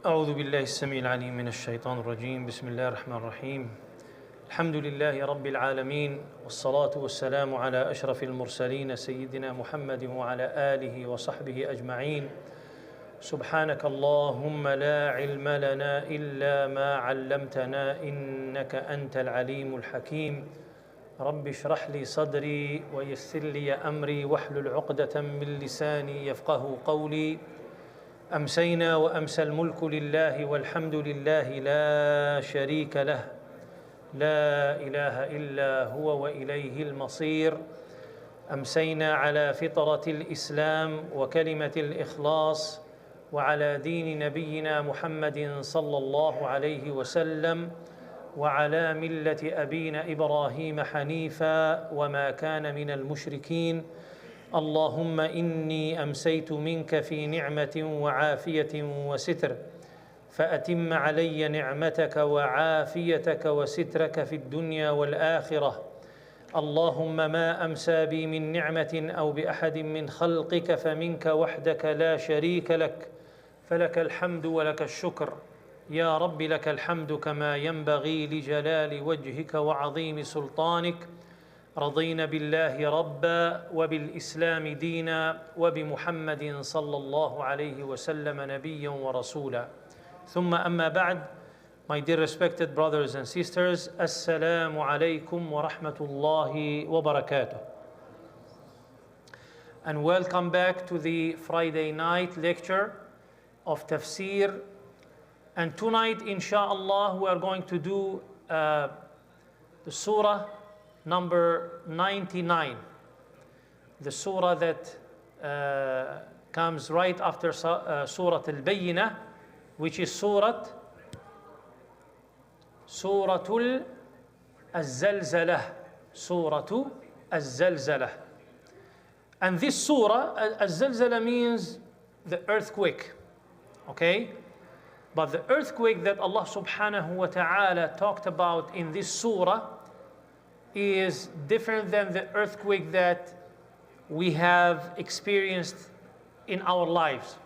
أعوذ بالله السميع العليم من الشيطان الرجيم. بسم الله الرحمن الرحيم. الحمد لله رب العالمين، والصلاة والسلام على أشرف المرسلين سيدنا محمد وعلى آله وصحبه أجمعين. سبحانك اللهم لا علم لنا إلا ما علمتنا إنك أنت العليم الحكيم. رب اشرح لي صدري ويسر لي أمري واحلل عقدة من لساني يفقه قولي. أمسينا وأمسى الملك لله والحمد لله لا شريك له، لا إله إلا هو وإليه المصير. أمسينا على فطرة الإسلام وكلمة الإخلاص وعلى دين نبينا محمد صلى الله عليه وسلم وعلى ملة أبينا إبراهيم حنيفا وما كان من المشركين. اللهم إني أمسيت منك في نعمة وعافية وستر، فأتم علي نعمتك وعافيتك وسترك في الدنيا والآخرة. اللهم ما أمسى بي من نعمة أو بأحد من خلقك فمنك وحدك لا شريك لك، فلك الحمد ولك الشكر. يا رب لك الحمد كما ينبغي لجلال وجهك وعظيم سلطانك. رضينا بالله ربا وبالإسلام دينا وبمحمد صلى الله عليه وسلم نبيا ورسولا. ثم أما بعد. My dear respected brothers and sisters, Assalamu alaikum wa rahmatullahi wa barakatuh. And welcome back to the Friday night lecture of Tafseer. And tonight, inshallah, we are going to do the Surah number 99. The Surah that comes right after Surah Al-Bayyinah, which is Surah Az-Zalzalah. Surah Az-Zalzalah. And this Surah, Az-Zalzalah means the earthquake. Okay? But the earthquake that Allah subhanahu wa ta'ala talked about in this surah is different than the earthquake that we have experienced in our lives.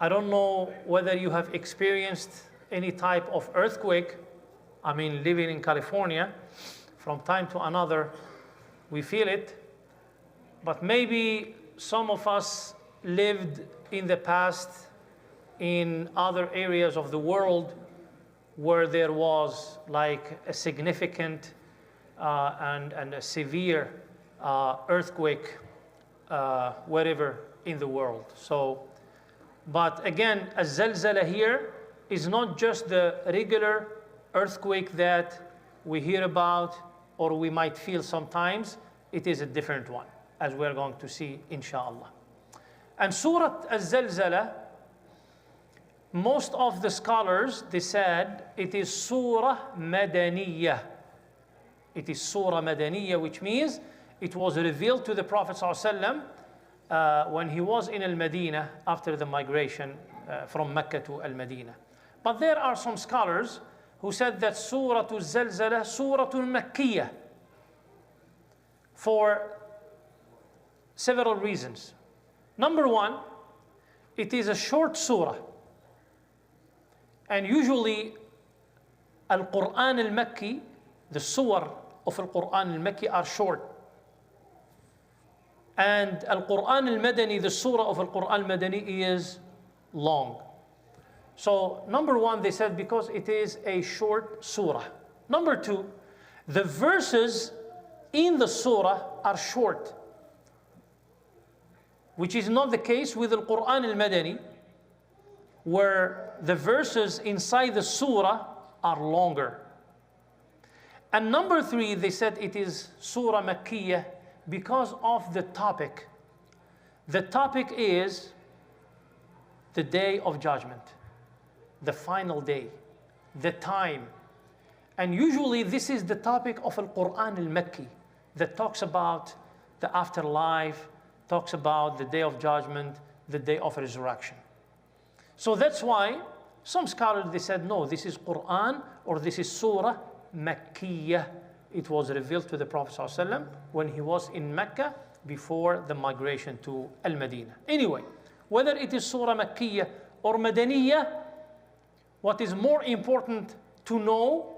I don't know whether you have experienced any type of earthquake. I mean, living in California, from time to another, we feel it. But maybe some of us lived in the past in other areas of the world where there was like a significant and a severe earthquake wherever in the world. So, but again, Az-Zalzalah here is not just the regular earthquake that we hear about or we might feel sometimes. It is a different one, as we're going to see, inshallah. And Surah Az-Zalzalah, most of the scholars, they said it is Surah Madaniyah. It is Surah Madaniyah, which means it was revealed to the Prophet ﷺ when he was in Al-Madinah after the migration from Mecca to Al-Madinah. But there are some scholars who said that Surah Al-Zalzalah, Surah Al-Makkiyah, for several reasons. Number one, it is a short surah. And usually, Al-Quran al-Makki, the surah of Al-Quran al-Makki are short. And Al-Quran al-Madani, the surah of Al-Quran al-Madani is long. So, number one, they said because it is a short surah. Number two, the verses in the surah are short, which is not the case with Al-Quran al-Madani, where the verses inside the surah are longer. And number three, they said it is Surah Makkiyah because of the topic. The topic is the day of judgment, the final day, the time. And usually this is the topic of Al-Quran al-Makki that talks about the afterlife, talks about the day of judgment, the day of resurrection. So that's why some scholars, they said, no, this is Quran or this is Surah Makkiyah. It was revealed to the Prophet ﷺ when he was in Mecca before the migration to Al-Madinah. Anyway, whether it is Surah Makkiyah or Madaniyah, what is more important to know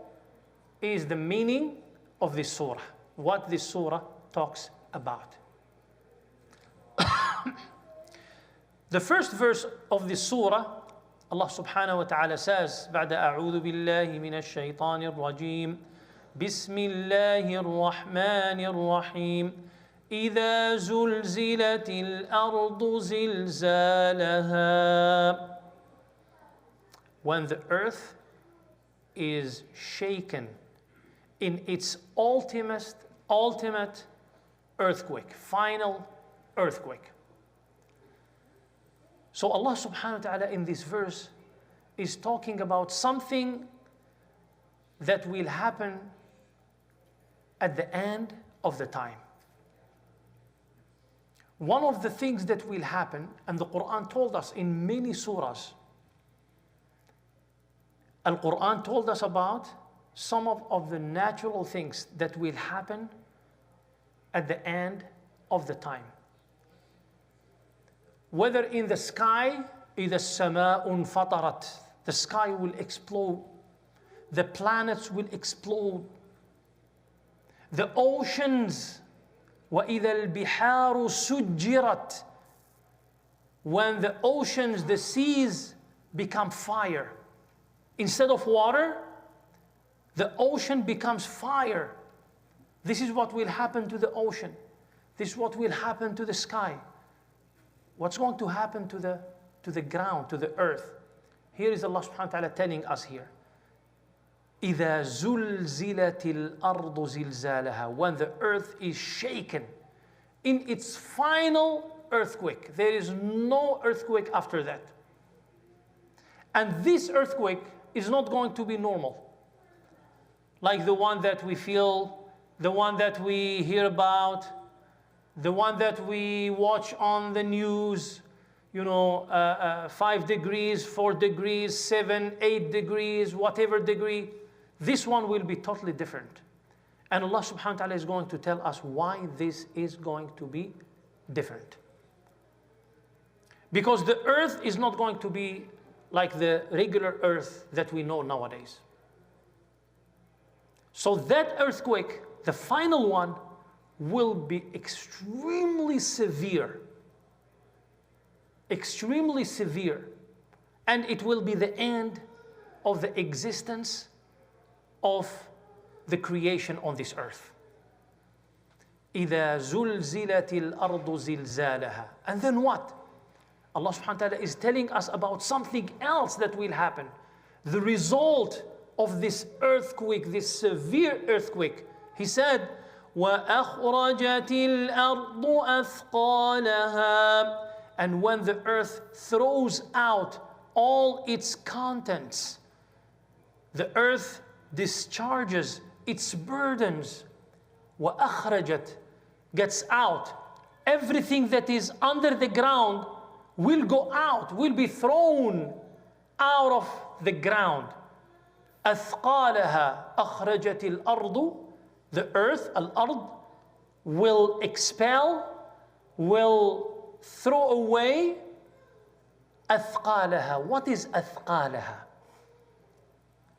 is the meaning of this surah, what this surah talks about. The first verse of this surah, Allah subhanahu wa ta'ala says, بعد أعوذ بالله من الشيطان الرجيم بسم الله الرحمن الرحيم إذا زلزلت الأرض زلزالها. When the earth is shaken in its ultimate earthquake, final earthquake. So Allah subhanahu wa ta'ala in this verse is talking about something that will happen at the end of the time. One of the things that will happen, and the Quran told us in many surahs, Al-Quran told us about some of the natural things that will happen at the end of the time. Whether in the sky, إِذَا السَّمَاءُ انْفَطَرَتْ, the sky will explode, the planets will explode, the oceans, وَإِذَا الْبِحَارُ سُجِّرَتْ, when the oceans, the seas become fire. Instead of water, the ocean becomes fire. This is what will happen to the ocean. This is what will happen to the sky. What's going to happen to the ground, to the earth? Here is Allah subhanahu wa ta'ala telling us here. إِذَا زُلْزِلَتِ الْأَرْضُ زِلْزَالَهَا. When the earth is shaken in its final earthquake. There is no earthquake after that. And this earthquake is not going to be normal. Like the one that we feel, the one that we hear about, the one that we watch on the news, 5 degrees, 4 degrees, 7, 8 degrees, whatever degree. This one will be totally different. And Allah subhanahu wa ta'ala is going to tell us why this is going to be different. Because the earth is not going to be like the regular earth that we know nowadays. So that earthquake, the final one, will be extremely severe. Extremely severe. And it will be the end of the existence of the creation on this earth. إِذَا زُلْزِلَتِ الْأَرْضُ زِلْزَالَهَا. And then what? Allah subhanahu wa ta'ala is telling us about something else that will happen. The result of this earthquake, this severe earthquake. He said, وَأَخْرَجَتِ الْأَرْضُ أَثْقَالَهَا. And when the earth throws out all its contents, the earth discharges its burdens. وَأَخْرَجَتْ, gets out. Everything that is under the ground will go out, will be thrown out of the ground. أَثْقَالَهَا أَخْرَجَتِ الْأَرْضُ. The earth, al-ard, will expel, will throw away أَثْقَالَهَا. What is أَثْقَالَهَا?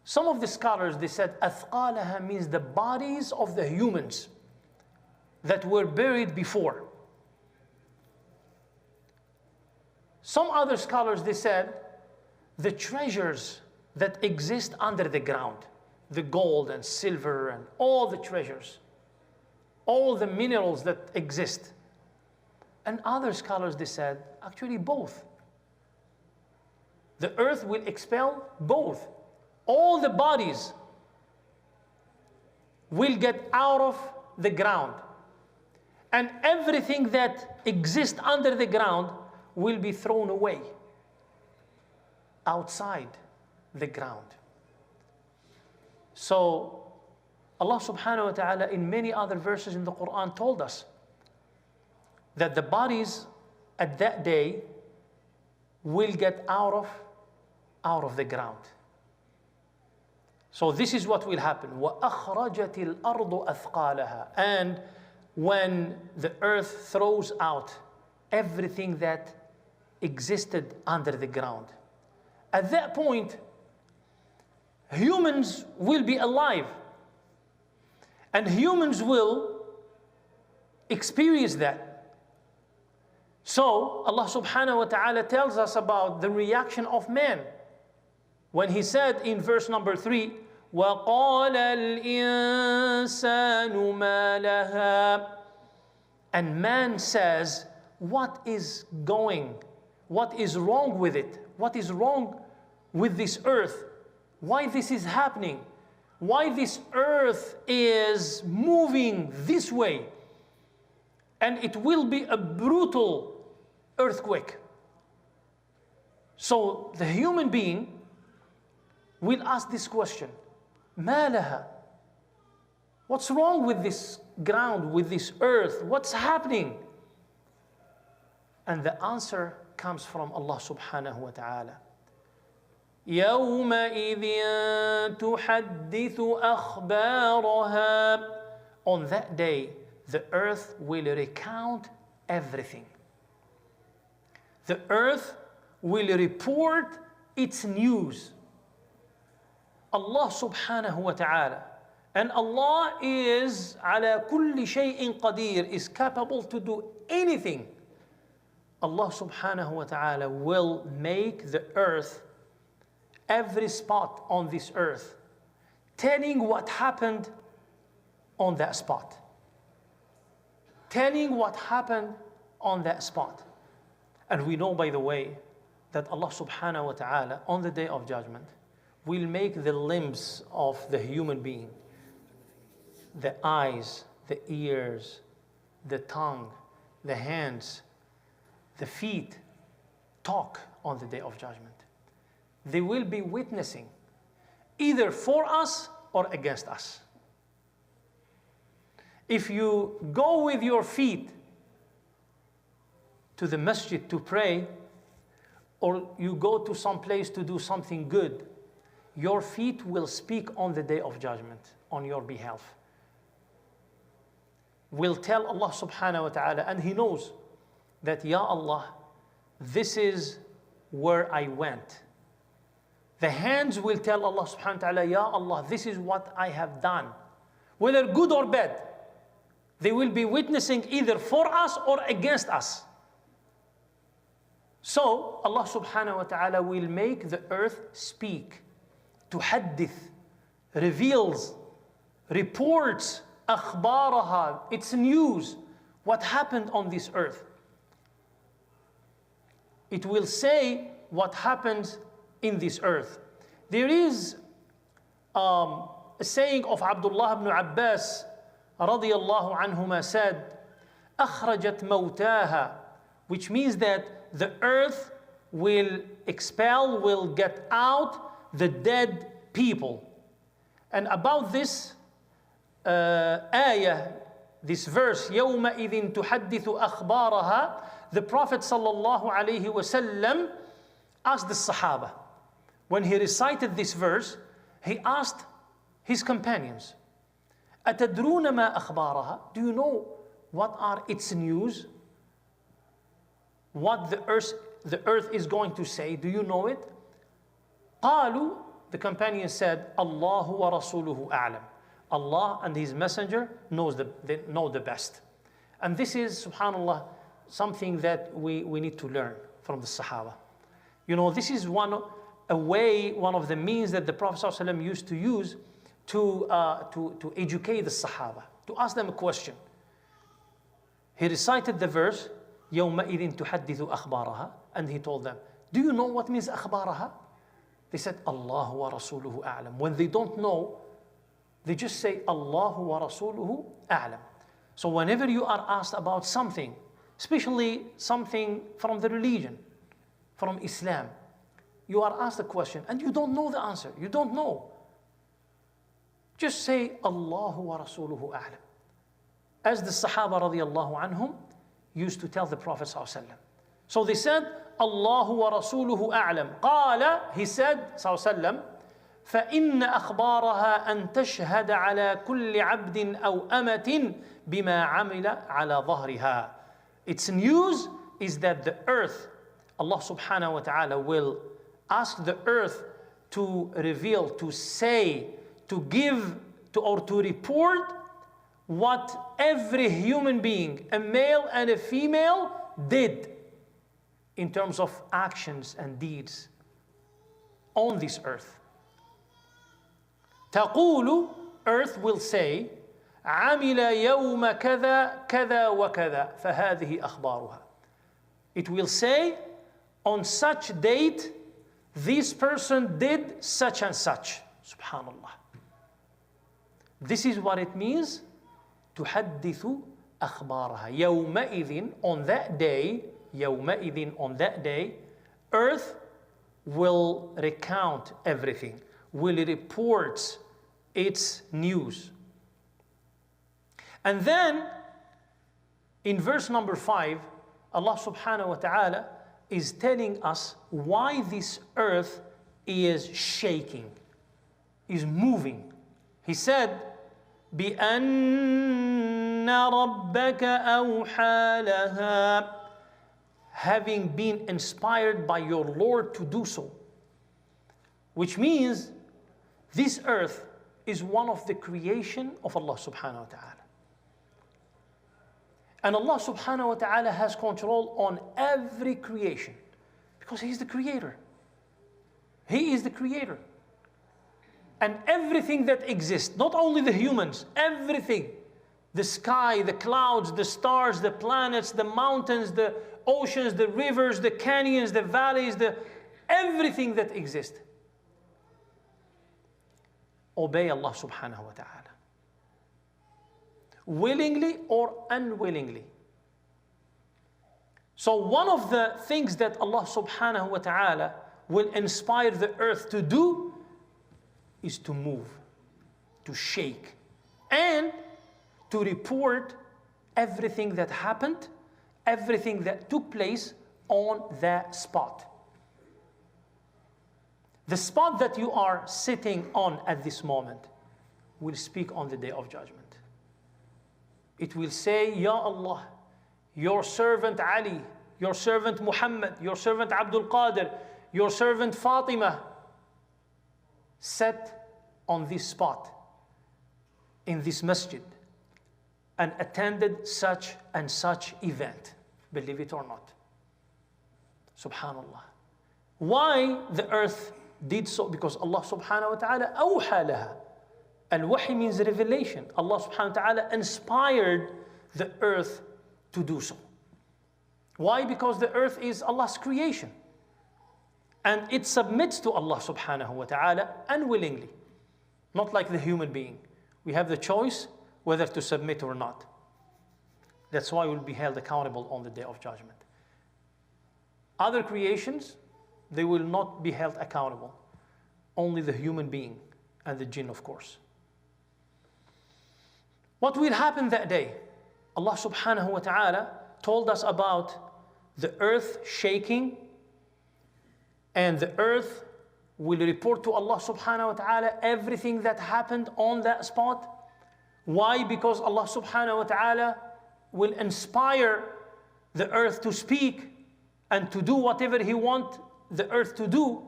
Some of the scholars, they said أَثْقَالَهَا means the bodies of the humans that were buried before. Some other scholars, they said the treasures that exist under the ground, the gold and silver and all the treasures, all the minerals that exist. And other scholars, they said, actually both. The earth will expel both. All the bodies will get out of the ground. And everything that exists under the ground will be thrown away outside the ground. So Allah subhanahu wa ta'ala in many other verses in the Quran told us that the bodies at that day will get out of the ground. So this is what will happen. وَأَخْرَجَتِ الْأَرْضُ أَثْقَالَهَا. And when the earth throws out everything that existed under the ground. At that point, humans will be alive. And humans will experience that. So Allah subhanahu wa ta'ala tells us about the reaction of man. When He said in verse number 3, وَقَالَ الْإِنسَانُ مَا لَهَا. And man says, what is wrong with it? What is wrong with this earth? Why this is happening? Why this earth is moving this way? And it will be a brutal earthquake. So the human being will ask this question, مَا لَهَا? What's wrong with this ground, with this earth? What's happening? And the answer comes from Allah subhanahu wa ta'ala. يَوْمَئِذٍ تُحَدِّثُ أَخْبَارَهَا. On that day, the earth will recount everything. The earth will report its news. Allah subhanahu wa ta'ala. And Allah is على كل شيء قدير, is capable to do anything. Allah subhanahu wa ta'ala will make the earth, every spot on this earth, telling what happened on that spot. Telling what happened on that spot. And we know, by the way, that Allah subhanahu wa ta'ala on the day of judgment will make the limbs of the human being, the eyes, the ears, the tongue, the hands, the feet, talk on the day of judgment. They will be witnessing either for us or against us. If you go with your feet to the masjid to pray, or you go to some place to do something good, your feet will speak on the day of judgment on your behalf. Will tell Allah subhanahu wa ta'ala, and He knows that, Ya Allah, this is where I went. The hands will tell Allah subhanahu wa ta'ala, Ya Allah, this is what I have done. Whether good or bad, they will be witnessing either for us or against us. So Allah subhanahu wa ta'ala will make the earth speak. تحدث, reveals, reports, أخبارها, its news, what happened on this earth. It will say what happens in this earth. There is a saying of Abdullah ibn Abbas radiyallahu anhuma said, أخرجت موتاها, which means that the earth will expel, will get out the dead people. And about this ayah, this verse, يومئذ تحدث أخبارها, the Prophet sallallahu alaihi wasallam asked the Sahaba. When he recited this verse, he asked his companions, أتدرون ما أخبارها? Do you know what are its news? What the earth is going to say? Do you know it? قالوا, the companions said, الله ورسوله أعلم. Allah and His Messenger know the best. And this is, subhanAllah, something that we need to learn from the Sahaba. You know, this is one of the means that the Prophet ﷺ used to use to educate the Sahaba, to ask them a question. He recited the verse, يَوْمَئِذٍ تُحَدِّثُ أَخْبَارَهَا, and he told them, do you know what means أخبارها? They said, Allah wa rasuluhu a'lam. When they don't know, they just say, Allah wa rasuluhu a'lam. So whenever you are asked about something, especially something from the religion, from Islam, you are asked a question and you don't know the answer. You don't know. Just say, Allah wa rasuluhu a'lam. As the Sahaba radiyallahu anhum used to tell the Prophet sallallahu alaihi wasallam. So they said, Allah wa rasuluhu a'lam. قال, he said sallallahu alaihi wasallam, فإن أخبارها أن تشهد على كل عبد أو أمة بما عمل على ظهرها. Its news is that the earth, Allah subhanahu wa ta'ala will ask the earth to reveal, to say, to give, or to report what every human being, a male and a female, did in terms of actions and deeds on this earth. تقول, earth will say, عمل يوم كذا كذا وكذا فهذه أخبارها. It will say, on such date, this person did such and such. Subhanallah. This is what it means, تحدث أخبارها. يومئذ, on that day, يومئذ, on that day, earth will recount everything, will report its news. And then, in verse number 5, Allah subhanahu wa ta'ala is telling us why this earth is shaking, is moving. He said, بِأَنَّ رَبَّكَ أَوْحَى لَهَا, having been inspired by your Lord to do so. Which means, this earth is one of the creation of Allah subhanahu wa ta'ala. And Allah subhanahu wa ta'ala has control on every creation because He is the creator. He is the creator. And everything that exists, not only the humans, everything, the sky, the clouds, the stars, the planets, the mountains, the oceans, the rivers, the canyons, the valleys, everything that exists, obey Allah subhanahu wa ta'ala. Willingly or unwillingly. So one of the things that Allah subhanahu wa ta'ala will inspire the earth to do is to move, to shake, and to report everything that happened, everything that took place on that spot. The spot that you are sitting on at this moment will speak on the Day of Judgment. It will say, Ya Allah, your servant Ali, your servant Muhammad, your servant Abdul Qadir, your servant Fatima sat on this spot, in this masjid, and attended such and such event. Believe it or not. Subhanallah. Why the earth did so? Because Allah subhanahu wa ta'ala أوحى لها. Al-Wahy means revelation. Allah subhanahu wa ta'ala inspired the earth to do so. Why? Because the earth is Allah's creation. And it submits to Allah subhanahu wa ta'ala unwillingly. Not like the human being. We have the choice whether to submit or not. That's why we'll be held accountable on the Day of Judgment. Other creations, they will not be held accountable. Only the human being and the jinn, of course. What will happen that day? Allah subhanahu wa ta'ala told us about the earth shaking, and the earth will report to Allah subhanahu wa ta'ala everything that happened on that spot. Why? Because Allah subhanahu wa ta'ala will inspire the earth to speak and to do whatever He wants the earth to do.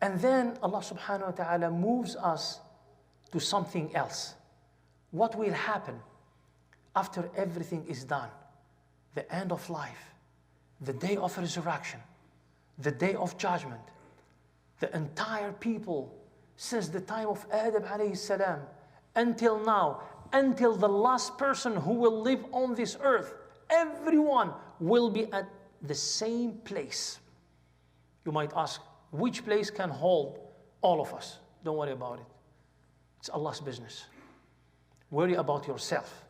And then Allah subhanahu wa ta'ala moves us to something else. What will happen after everything is done? The end of life, the day of resurrection, the day of judgment. The entire people, since the time of Adam alayhi salam, until now, until the last person who will live on this earth, everyone will be at the same place. You might ask, which place can hold all of us? Don't worry about it. It's Allah's business. Worry about yourself.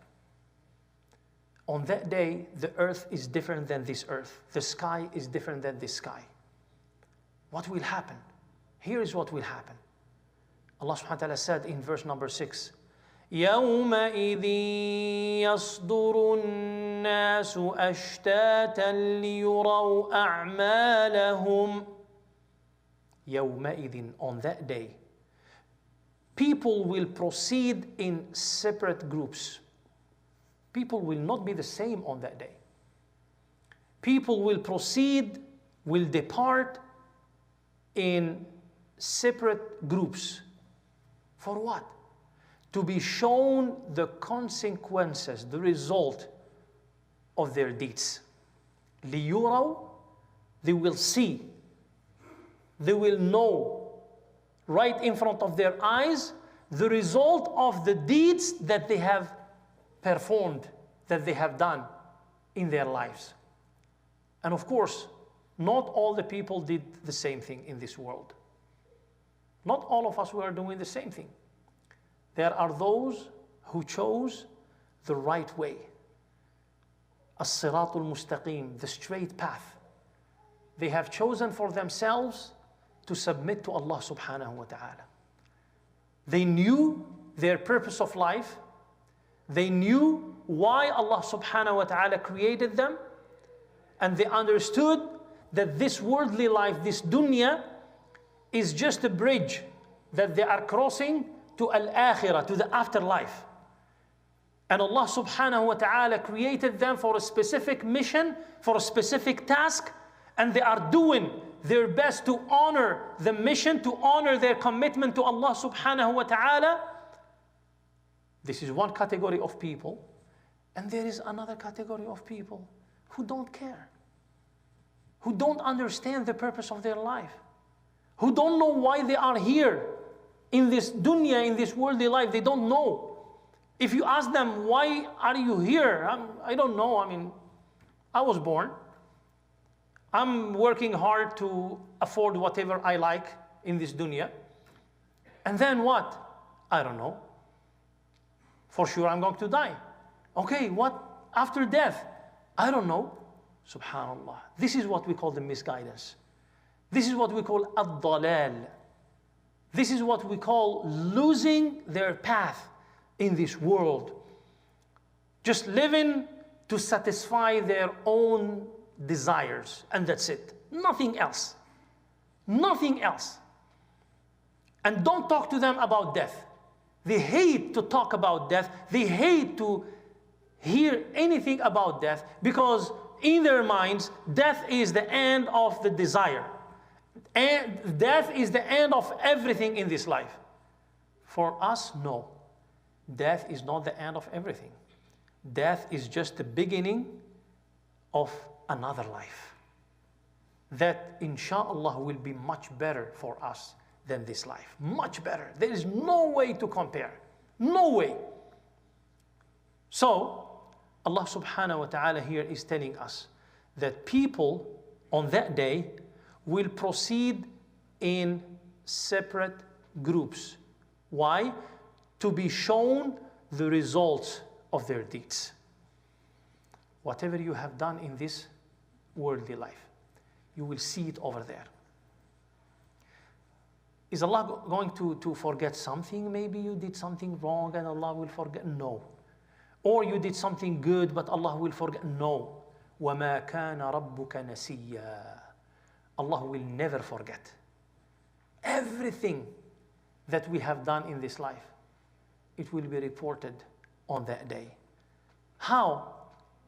On that day, the earth is different than this earth. The sky is different than this sky. What will happen? Here is what will happen. Allah subhanahu wa ta'ala said in verse number 6, يَوْمَئِذٍ يَصْدُرُ النَّاسُ أَشْتَاتًا لِيُرَوْا أَعْمَالَهُمْ. يَوْمَئِذٍ, on that day, people will proceed in separate groups. People will not be the same on that day. People will proceed, will depart in separate groups. For what? To be shown the consequences, the result of their deeds. لِيُرَوْا, they will see, they will know right in front of their eyes the result of the deeds that they have performed, that they have done in their lives. And of course, not all the people did the same thing in this world. Not all of us were doing the same thing. There are those who chose the right way. As-Siratul Mustaqim, the straight path. They have chosen for themselves to submit to Allah subhanahu wa ta'ala. They knew their purpose of life. They knew why Allah subhanahu wa ta'ala created them. And they understood that this worldly life, this dunya, is just a bridge that they are crossing to al-akhirah, to the afterlife. And Allah subhanahu wa ta'ala created them for a specific mission, for a specific task, and they are doing their best to honor the mission, to honor their commitment to Allah subhanahu wa ta'ala. This is one category of people. And there is another category of people who don't care, who don't understand the purpose of their life, who don't know why they are here in this dunya, in this worldly life. They don't know. If you ask them, why are you here? I don't know. I mean, I was born. I'm working hard to afford whatever I like in this dunya. And then what? I don't know. For sure I'm going to die. Okay, what after death? I don't know. Subhanallah. This is what we call the misguidance. This is what we call ad-dalal. This is what we call losing their path in this world. Just living to satisfy their own desires, and that's it. Nothing else. Nothing else. And don't talk to them about death. They hate to talk about death. They hate to hear anything about death, because in their minds, death is the end of the desire. And death is the end of everything in this life. For us, no. Death is not the end of everything. Death is just the beginning of another life that inshallah will be much better for us than this life. Much better. There is no way to compare. No way. So Allah subhanahu wa ta'ala here is telling us that people on that day will proceed in separate groups. Why? To be shown the results of their deeds. Whatever you have done in this worldly life, you will see it over there. Is Allah going to forget something? Maybe you did something wrong and Allah will forget? No. Or you did something good but Allah will forget? No. وَمَا كَانَ رَبُّكَ نَسِيًّا. Allah will never forget. Everything that we have done in this life, it will be reported on that day. How?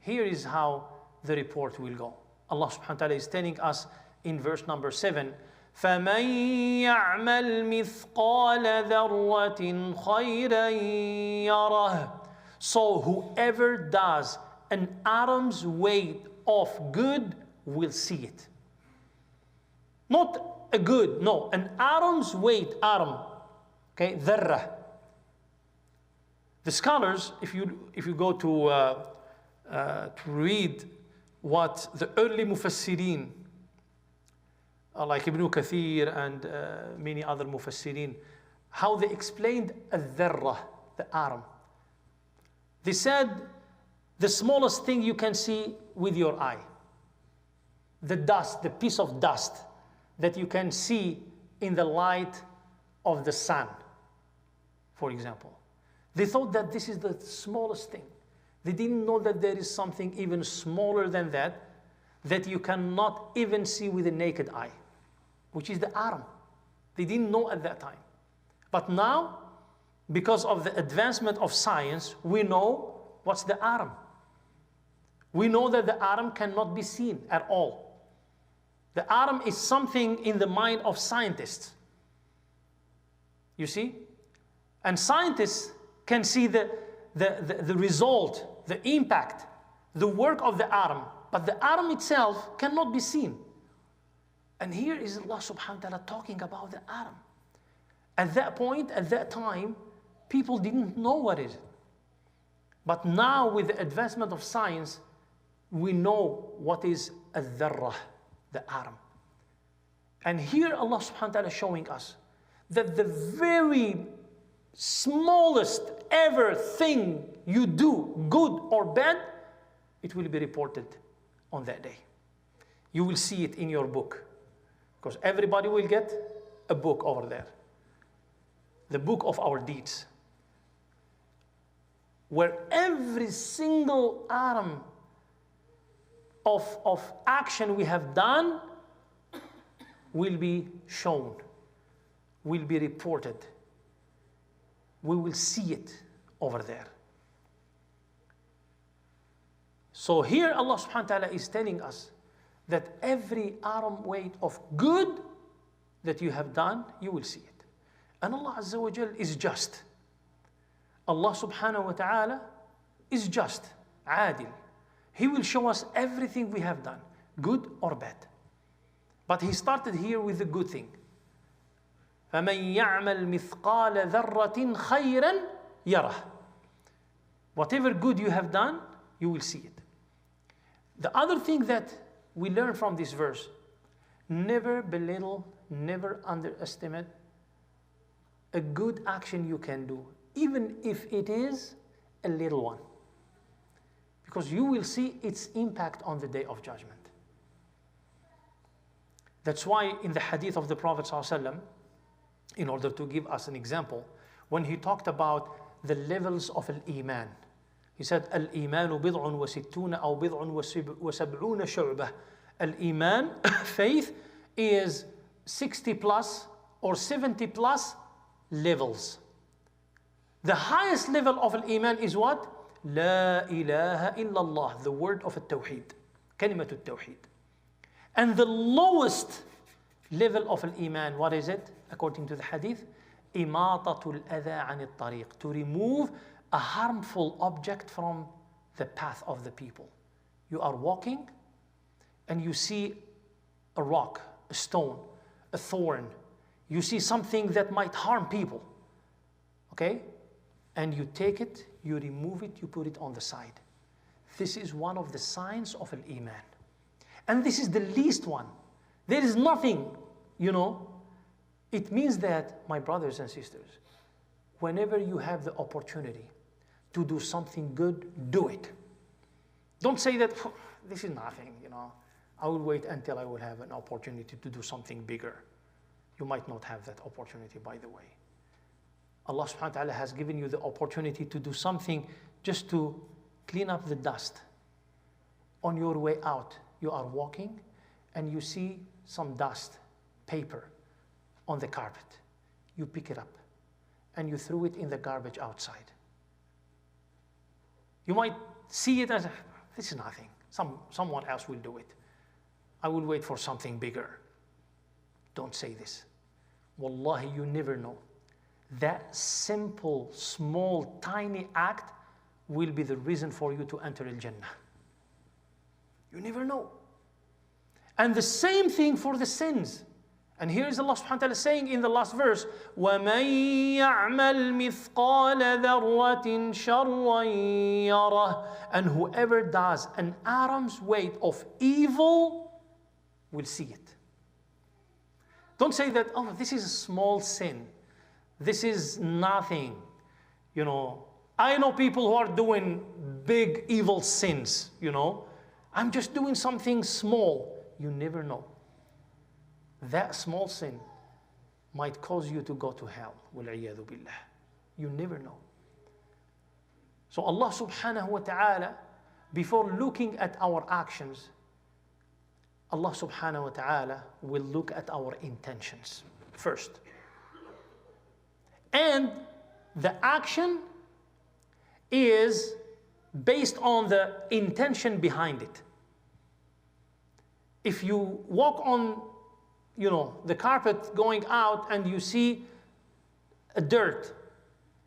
Here is how the report will go. Allah subhanahu wa ta'ala is telling us in verse number 7, فَمَنْ يَعْمَلْ مِثْقَالَ ذَرَّةٍ خَيْرًا يَرَهُ. So whoever does an atom's weight of good will see it. Not a good, no, an atom's weight, atom, okay, dharra. The scholars, if you go to read what the early mufassirin, like Ibn Kathir and many other mufassirin, how they explained al-dharra, the atom. They said the smallest thing you can see with your eye, the dust, the piece of dust that you can see in the light of the sun, for example. They thought that this is the smallest thing. They didn't know that there is something even smaller than that, that you cannot even see with a naked eye, which is the atom. They didn't know at that time. But now, because of the advancement of science, we know what's the atom. We know that the atom cannot be seen at all. The atom is something in the mind of scientists. You see? And scientists can see the result, the impact, the work of the atom. But the atom itself cannot be seen. And here is Allah subhanahu wa ta'ala talking about the atom. At that point, at that time, people didn't know what it is. But now with the advancement of science, we know what is al-dharrah, the atom. And here Allah subhanahu wa ta'ala is showing us that the very smallest ever thing you do, good or bad, it will be reported on that day. You will see it in your book. Because everybody will get a book over there. The book of our deeds. Where every single atom of action we have done will be shown, will be reported. We will see it over there. So here Allah subhanahu wa ta'ala is telling us that every atom weight of good that you have done, you will see it. And Allah Azza wa Jal is just. Allah subhanahu wa ta'ala is just, adil. He will show us everything we have done, good or bad. But He started here with the good thing. فَمَنْ يَعْمَلْ مِثْقَالَ ذَرَّةٍ خَيْرًا يَرَهُ. Whatever good you have done, you will see it. The other thing that we learn from this verse, never belittle, never underestimate a good action you can do, even if it is a little one. Because you will see its impact on the day of judgment. That's why in the hadith of the Prophet ﷺ, in order to give us an example, when he talked about the levels of al-Iman, he said, Al-Imanu bid'un wa sittuna aw bid'un wa sab'una shu'bah. Al-Iman, faith, is 60 plus or 70 plus levels. The highest level of Al-Iman is what? La ilaha illallah, the word of Al-Tawheed, kalimat Al-Tawheed. And the lowest level of Al-Iman, what is it? According to the hadith, imatatul adha anil tariq, to remove a harmful object from the path of the people. You are walking and you see a rock, a stone, a thorn. You see something that might harm people. Okay? And you take it, you remove it, you put it on the side. This is one of the signs of Al-Iman. And this is the least one. There is nothing, It means that, my brothers and sisters, whenever you have the opportunity to do something good, do it. Don't say that, this is nothing, I will wait until I will have an opportunity to do something bigger. You might not have that opportunity, by the way. Allah subhanahu wa ta'ala has given you the opportunity to do something just to clean up the dust. On your way out, you are walking and you see some dust, paper, on the carpet. You pick it up and you throw it in the garbage outside. You might see it as, this is nothing. Someone else will do it. I will wait for something bigger. Don't say this. Wallahi, you never know. That simple, small, tiny act will be the reason for you to enter Al-Jannah. You never know. And the same thing for the sins. And here is Allah subhanahu wa ta'ala saying in the last verse, وَمَن يَعْمَلْ مِثْقَالَ ذَرَّةٍ شَرًّا يَرَهُ. And whoever does an atom's weight of evil will see it. Don't say that, oh, this is a small sin. This is nothing. I know people who are doing big evil sins, I'm just doing something small. You never know. That small sin might cause you to go to hell. وَالْعِيَاذُ بِاللَّهِ. You never know. So Allah subhanahu wa ta'ala, before looking at our actions, Allah subhanahu wa ta'ala will look at our intentions first. And the action is based on the intention behind it. If you walk on, the carpet going out and you see a dirt,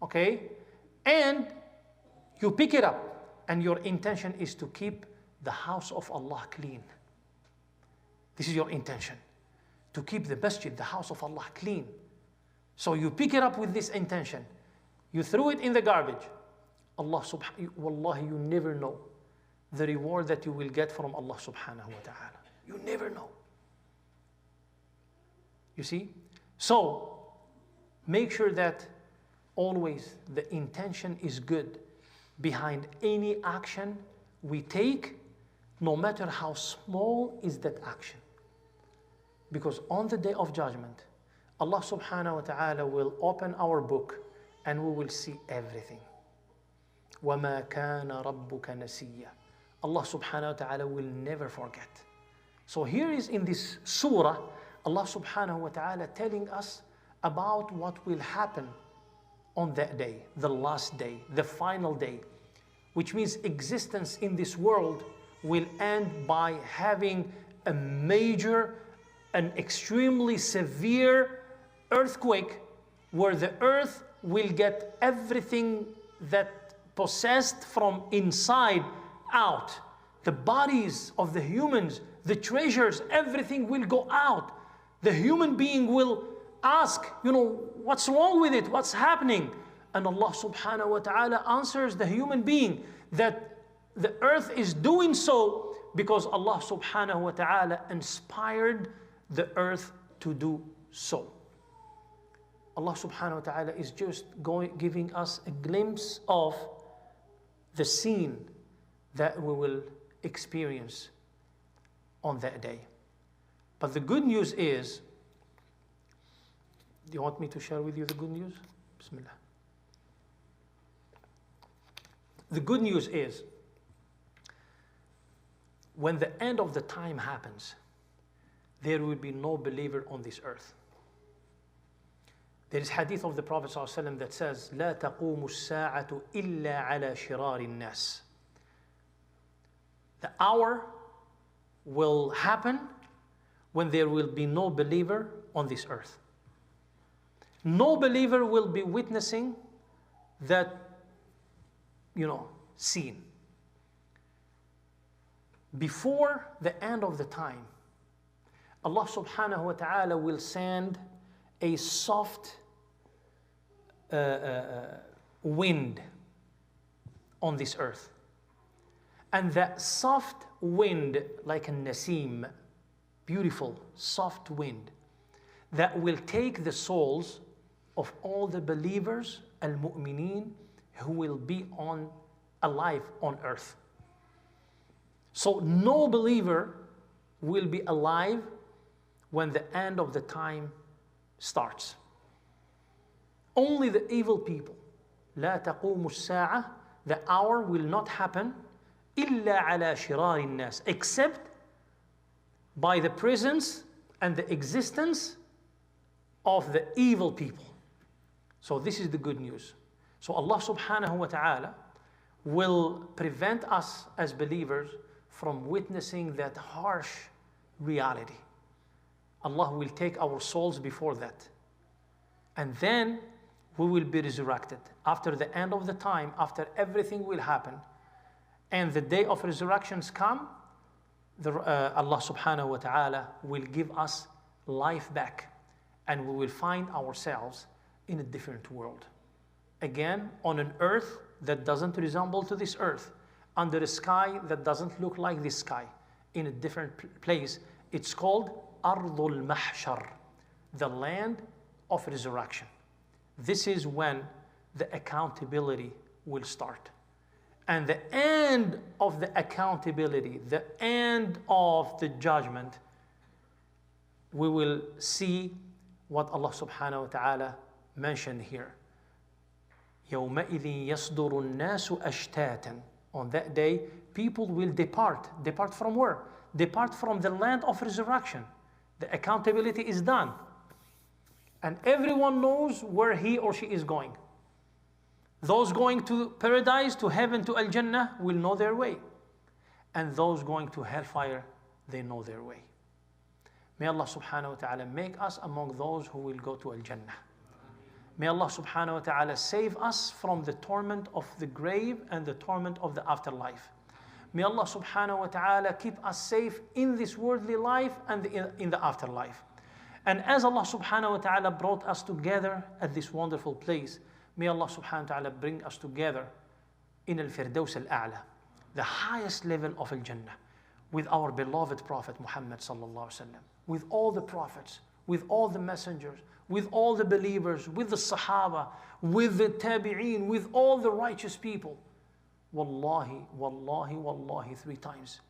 okay, and you pick it up, and your intention is to keep the house of Allah clean. This is your intention, to keep the masjid, the house of Allah, clean. So you pick it up with this intention. You threw it in the garbage. Wallahi, you never know the reward that you will get from Allah subhanahu wa ta'ala. You never know. You see? So, make sure that always the intention is good behind any action we take, no matter how small is that action. Because on the day of judgment, Allah subhanahu wa ta'ala will open our book and we will see everything. وَمَا كَانَ رَبُّكَ نَسِيًّا. Allah subhanahu wa ta'ala will never forget. So here is in this surah, Allah subhanahu wa ta'ala telling us about what will happen on that day, the last day, the final day, which means existence in this world will end by having a major, an extremely severe earthquake where the earth will get everything that possessed from inside out. The bodies of the humans, the treasures, everything will go out. The human being will ask, what's wrong with it? What's happening? And Allah subhanahu wa ta'ala answers the human being that the earth is doing so because Allah subhanahu wa ta'ala inspired the earth to do so. Allah subhanahu wa ta'ala is just giving us a glimpse of the scene that we will experience on that day. But the good news is, do you want me to share with you the good news? Bismillah. The good news is, when the end of the time happens, there will be no believer on this earth. There is hadith of the Prophet ﷺ that says, لا تقوم الساعة إلا على شرار الناس. The hour will happen when there will be no believer on this earth. No believer will be witnessing that, scene. Before the end of the time, Allah subhanahu wa ta'ala will send a soft wind on this earth. And that soft wind, like a nasim, beautiful, soft wind, that will take the souls of all the believers, al-mu'mineen, who will be alive on earth. So no believer will be alive when the end of the time starts. Only the evil people. لا تقوم الساعة. The hour will not happen إلا على شرار الناس, except by the presence and the existence of the evil people. So this is the good news. So Allah subhanahu wa ta'ala will prevent us as believers from witnessing that harsh reality. Allah will take our souls before that. And then we will be resurrected. After the end of the time, after everything will happen, and the day of resurrections come, Allah subhanahu wa ta'ala will give us life back, and we will find ourselves in a different world. Again, on an earth that doesn't resemble to this earth, under a sky that doesn't look like this sky, in a different place. It's called Ardul Mahshar, the land of resurrection. This is when the accountability will start. And the end of the accountability, the end of the judgment, we will see what Allah subhanahu wa ta'ala mentioned here. يَوْمَئِذٍ يَصْدُرُ النَّاسُ أَشْتَاتًا. On that day, people will depart. Depart from where? Depart from the land of resurrection. The accountability is done. And everyone knows where he or she is going. Those going to paradise, to heaven, to Al-Jannah will know their way. And those going to hellfire they know their way. May Allah subhanahu wa ta'ala make us among those who will go to Al-Jannah. May Allah subhanahu wa ta'ala save us from the torment of the grave and the torment of the afterlife. May Allah subhanahu wa ta'ala keep us safe in this worldly life and in the afterlife. And as Allah subhanahu wa ta'ala brought us together at this wonderful place, may Allah subhanahu wa ta'ala bring us together in Al-Firdaus Al-A'la, the highest level of Al-Jannah, with our beloved Prophet Muhammad sallallahu alaihi wasallam, with all the prophets, with all the messengers, with all the believers, with the Sahaba, with the Tabi'een, with all the righteous people. Wallahi, wallahi, wallahi, 3 times.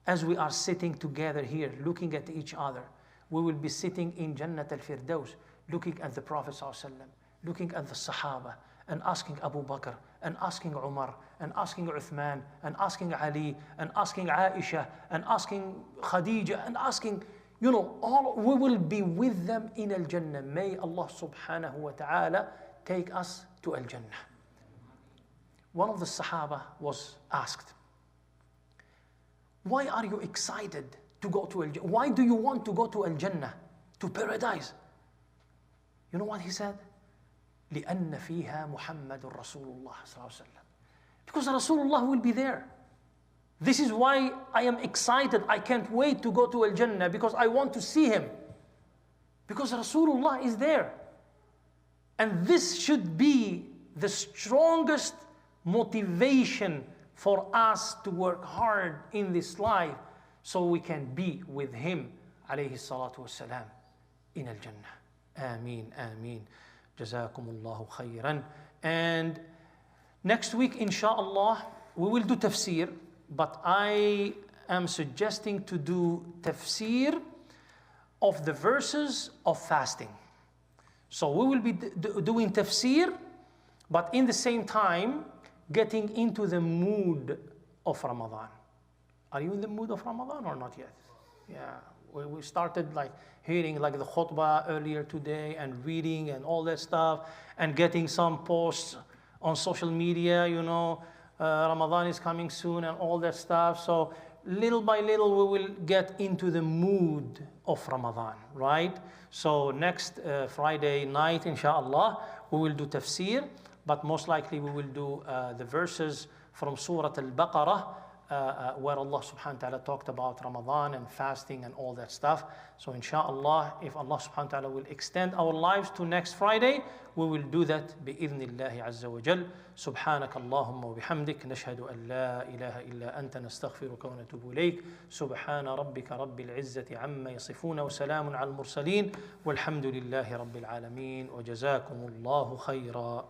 As we are sitting together here, looking at each other, we will be sitting in Jannat al-Firdaus, looking at the Prophet ﷺ, looking at the Sahaba, and asking Abu Bakr, and asking Umar, and asking Uthman, and asking Ali, and asking Aisha, and asking Khadija, and asking, we will be with them in Al-Jannah. May Allah subhanahu wa ta'ala take us to Al-Jannah. One of the Sahaba was asked, why are you excited to go to Al-Jannah? Why do you want to go to Al-Jannah, to paradise? You know what he said? لأن فيها محمد رسول الله صلى الله عليه وسلم. Because Rasulullah will be there. This is why I am excited. I can't wait to go to Al-Jannah, because I want to see him. Because Rasulullah is there. And this should be the strongest motivation for us to work hard in this life, so we can be with him, alayhi salatu wassalam, in Al-Jannah. Ameen, ameen. Jazakumullahu khayran. And next week, inshallah, we will do tafsir, but I am suggesting to do tafsir of the verses of fasting. So we will be doing tafsir, but in the same time, getting into the mood of Ramadan. Are you in the mood of Ramadan or not yet? Yeah, we started like hearing like the khutbah earlier today and reading and all that stuff, and getting some posts on social media, Ramadan is coming soon and all that stuff. So little by little we will get into the mood of Ramadan, right? So next Friday night, inshallah, we will do tafsir, but most likely we will do the verses from Surah Al-Baqarah, where Allah subhanahu wa ta'ala talked about Ramadan and fasting and all that stuff. So inshallah, if Allah subhanahu wa ta'ala will extend our lives to next Friday, we will do that bi'idhnillahi azza wa jal. Subhanaka Allahumma wa bihamdik, nashhadu an la ilaha illa anta, nastaghfiruka wa natubu ilayk. Subhana rabbika rabbil izzati amma yasifuna, wa salamun al mursaleen, walhamdulillahi rabbil alameen, wa jazakumullahu khayra.